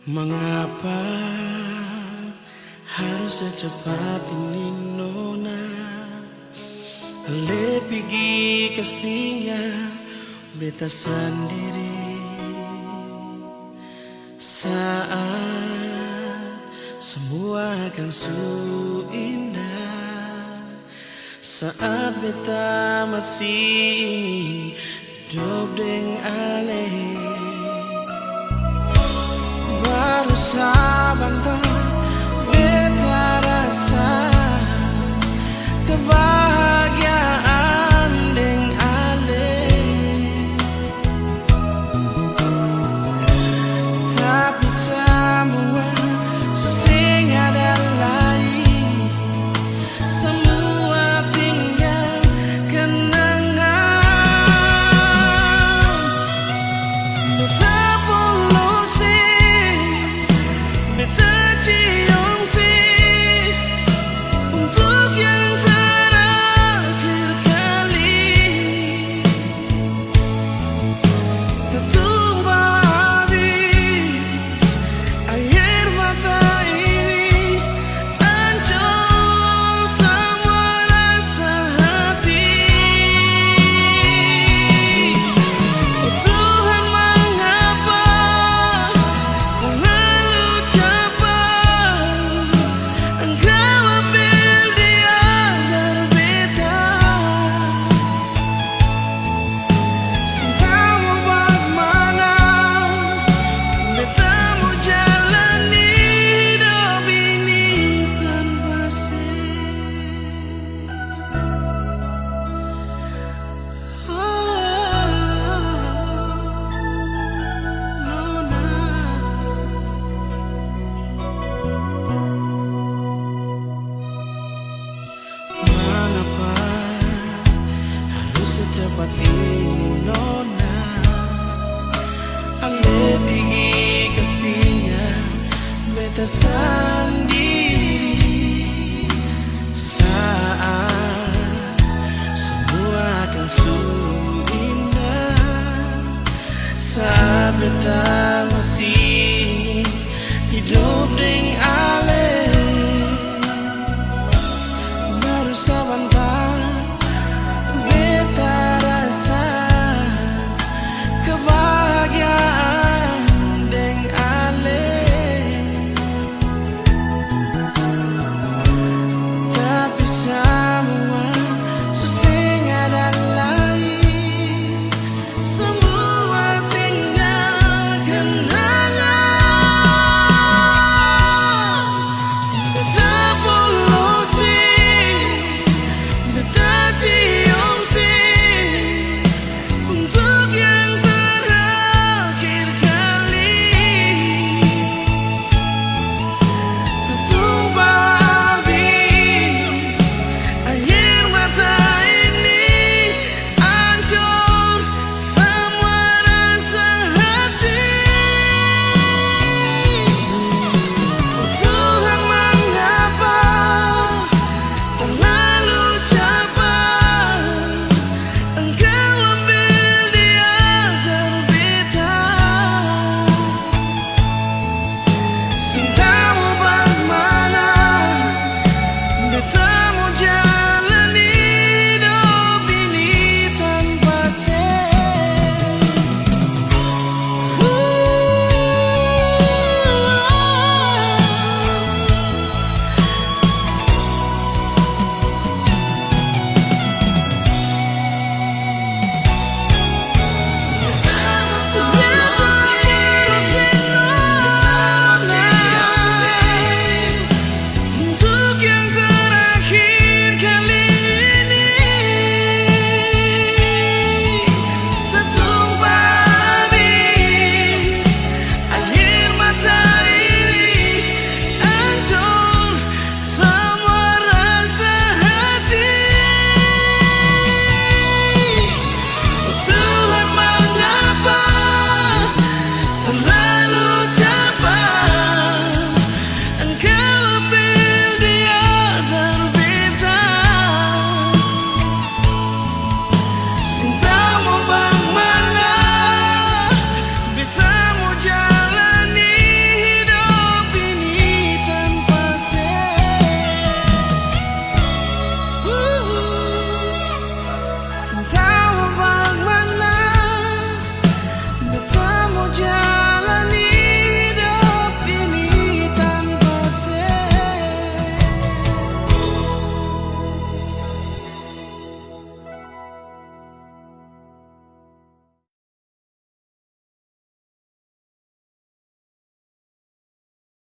Mengapa harus secepat ini nona? Ale pigi kastinya beta sendiri saat semua akan su indah, saat beta masih ingin hidup dengan ale. Baru sabanta beta rasa kebahagiaan deng ale, tapi semua sesing ada lain, semua tinggal kenangan. Beta polusi, beta cium sih untuk yang terakhir kali. Tentu habis air mata ini, hancur semua rasa hati. Oh Tuhan, mengapa kau lalu cepat? Engkau ambil dia dari beta. Cintamu bagaimana? Beta mau jalani hidup ini tanpa Mengapa harus secepat ini nona? Ale pigi kastinya beta sendiri saat semua akan su indah, saat beta masih ingin hidup dengan